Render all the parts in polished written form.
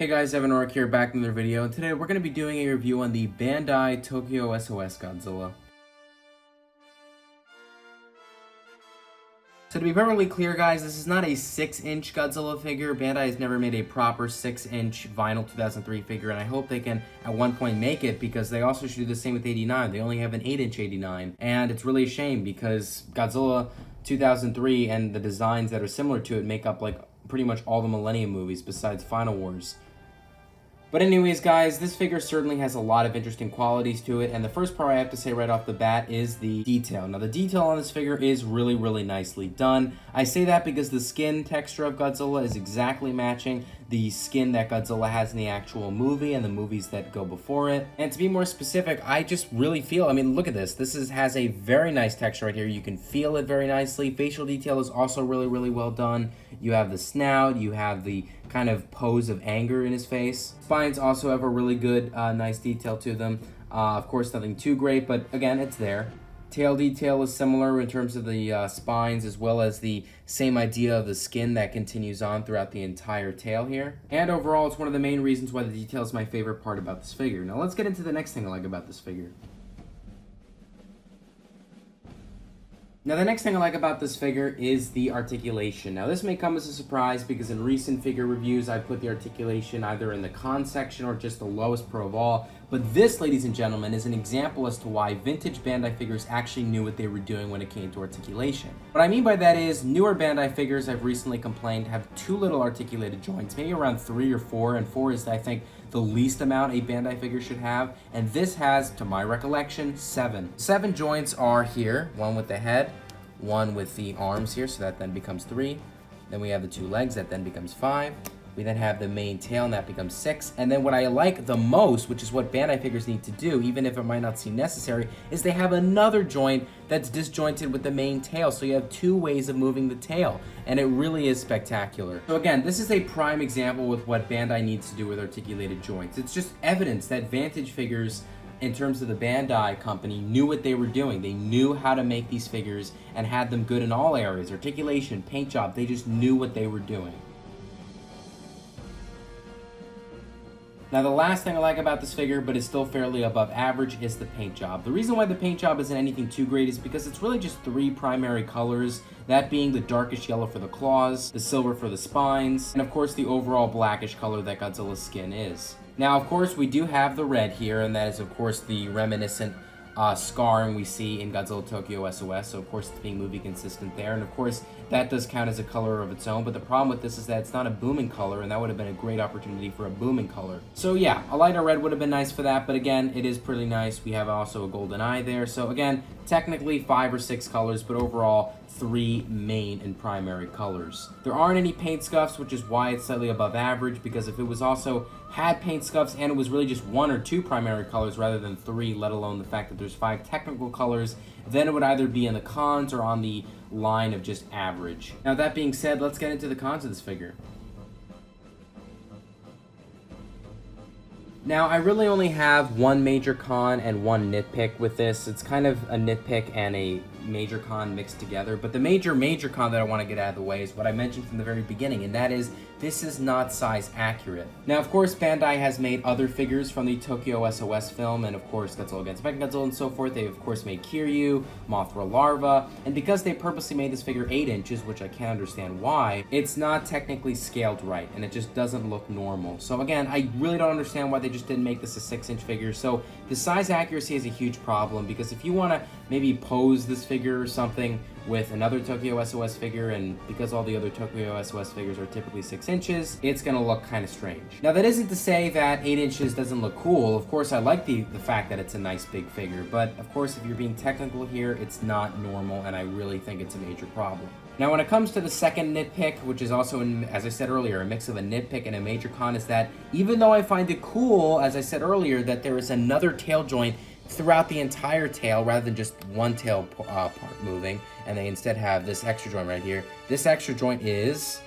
Hey guys, Evan Ork here, back in another video, and today we're going to be doing a review on the Bandai Tokyo SOS Godzilla. So to be perfectly clear guys, this is not a 6-inch Godzilla figure. Bandai has never made a proper 6-inch vinyl 2003 figure, and I hope they can at one point make it, because they also should do the same with 89. They only have an 8-inch 89, and it's really a shame because Godzilla 2003 and the designs that are similar to it make up like pretty much all the Millennium movies besides Final Wars. But anyways, guys, this figure certainly has a lot of interesting qualities to it, and the first part I have to say right off the bat is the detail. Now, the detail on this figure is really, really nicely done. I say that because the skin texture of Godzilla is exactly matching the skin that Godzilla has in the actual movie and the movies that go before it. And to be more specific, I just really feel, I mean, look at this. This has a very nice texture right here. You can feel it very nicely. Facial detail is also really, really well done. You have the snout, you have the kind of pose of anger in his face. Spines also have a really good, nice detail to them. Of course, nothing too great, but again, it's there. Tail detail is similar in terms of the spines, as well as the same idea of the skin that continues on throughout the entire tail here. And overall, it's one of the main reasons why the detail is my favorite part about this figure. Now let's get into the next thing I like about this figure. Now, the next thing I like about this figure is the articulation. Now, this may come as a surprise because in recent figure reviews, I put the articulation either in the con section or just the lowest pro of all. But this, ladies and gentlemen, is an example as to why vintage Bandai figures actually knew what they were doing when it came to articulation. What I mean by that is, newer Bandai figures, I've recently complained, have too little articulated joints, maybe around 3 or 4, and 4 is, I think, the least amount a Bandai figure should have, and this has, to my recollection, 7. 7 joints are here, one with the head, one with the arms here, so that then becomes 3. Then we have the 2 legs, that then becomes 5. We then have the main tail, and that becomes 6. And then what I like the most, which is what Bandai figures need to do, even if it might not seem necessary, is they have another joint that's disjointed with the main tail. So you have 2 ways of moving the tail, and it really is spectacular. So again, this is a prime example with what Bandai needs to do with articulated joints. It's just evidence that vintage figures, in terms of the Bandai company, knew what they were doing. They knew how to make these figures and had them good in all areas. Articulation, paint job, they just knew what they were doing. Now, the last thing I like about this figure, but is still fairly above average, is the paint job. The reason why the paint job isn't anything too great is because it's really just 3 primary colors, that being the darkish yellow for the claws, the silver for the spines, and of course the overall blackish color that Godzilla's skin is. Now, of course, we do have the red here, and that is, of course, the reminiscent scarring we see in Godzilla Tokyo SOS, so of course it's being movie consistent there, and of course that does count as a color of its own, but the problem with this is that it's not a booming color, and that would have been a great opportunity for a booming color. So yeah, a lighter red would have been nice for that, but again, it is pretty nice. We have also a golden eye there, so again, technically 5 or 6 colors, but overall 3 main and primary colors. There aren't any paint scuffs, which is why it's slightly above average, because if it was also had paint scuffs and it was really just 1 or 2 primary colors rather than 3, let alone the fact that there's 5 technical colors, then it would either be in the cons or on the line of just average. Now, that being said, let's get into the cons of this figure. Now, I really only have one major con and one nitpick with this. It's kind of a nitpick and a major con mixed together, but the major con that I want to get out of the way is what I mentioned from the very beginning, and that is this is not size accurate. Now, of course, Bandai has made other figures from the Tokyo SOS film, and of course Godzilla Against Mechagodzilla and so forth. They've of course made Kiryu, Mothra Larva, and because they purposely made this figure 8 inches, which I can't understand why, it's not technically scaled right, and it just doesn't look normal. So again, I really don't understand why they just didn't make this a 6-inch figure. So the size accuracy is a huge problem, because if you want to maybe pose this figure or something with another Tokyo SOS figure, and because all the other Tokyo SOS figures are typically 6 inches, it's going to look kind of strange. Now, that isn't to say that 8 inches doesn't look cool. Of course, I like the fact that it's a nice big figure, but of course, if you're being technical here, it's not normal, and I really think it's a major problem. Now, when it comes to the second nitpick, which is also, as I said earlier, a mix of a nitpick and a major con, is that even though I find it cool, as I said earlier, that there is another tail joint throughout the entire tail rather than just one tail part moving, and they instead have this extra joint right here. This extra joint is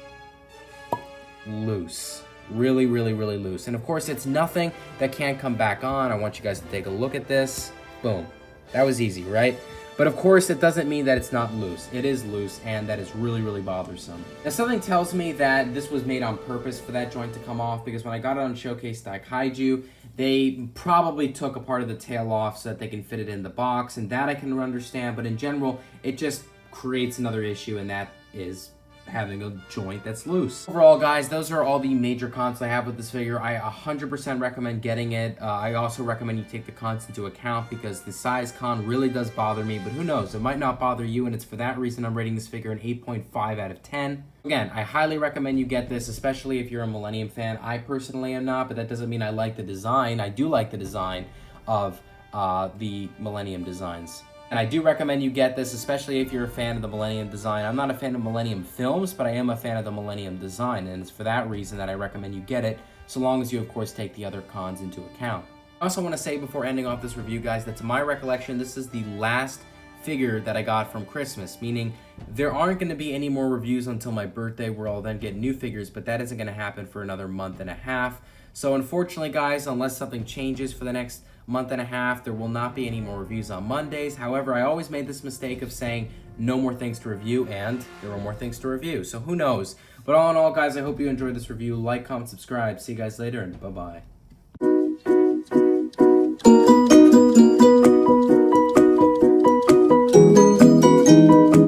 loose. Really, really, really loose. And of course, it's nothing that can't come back on. I want you guys to take a look at this. Boom. That was easy, right? But of course, it doesn't mean that it's not loose. It is loose, and that is really, really bothersome. Now, something tells me that this was made on purpose for that joint to come off, because when I got it on Showcase Daikaiju, they probably took a part of the tail off so that they can fit it in the box, and that I can understand, but in general, it just creates another issue, and that is having a joint that's loose. Overall, guys, those are all the major cons I have with this figure. I 100% recommend getting it. I also recommend you take the cons into account, because the size con really does bother me, but who knows, it might not bother you, and it's for that reason I'm rating this figure an 8.5 out of 10. Again, I highly recommend you get this, especially if you're a Millennium fan. I personally am not, but that doesn't mean I like the design. I do like the design of the Millennium designs. And I do recommend you get this, especially if you're a fan of the Millennium design. I'm not a fan of Millennium films, but I am a fan of the Millennium design, and it's for that reason that I recommend you get it, so long as you, of course, take the other cons into account. I also want to say before ending off this review, guys, that to my recollection, this is the last figure that I got from Christmas, meaning there aren't going to be any more reviews until my birthday, where I'll then get new figures, but that isn't going to happen for another month and a half. So unfortunately, guys, unless something changes for the next month and a half, there will not be any more reviews on Mondays. However, I always made this mistake of saying no more things to review, and there were more things to review, so who knows. But all in all, guys, I hope you enjoyed this review. Like, comment, subscribe. See you guys later, and bye-bye.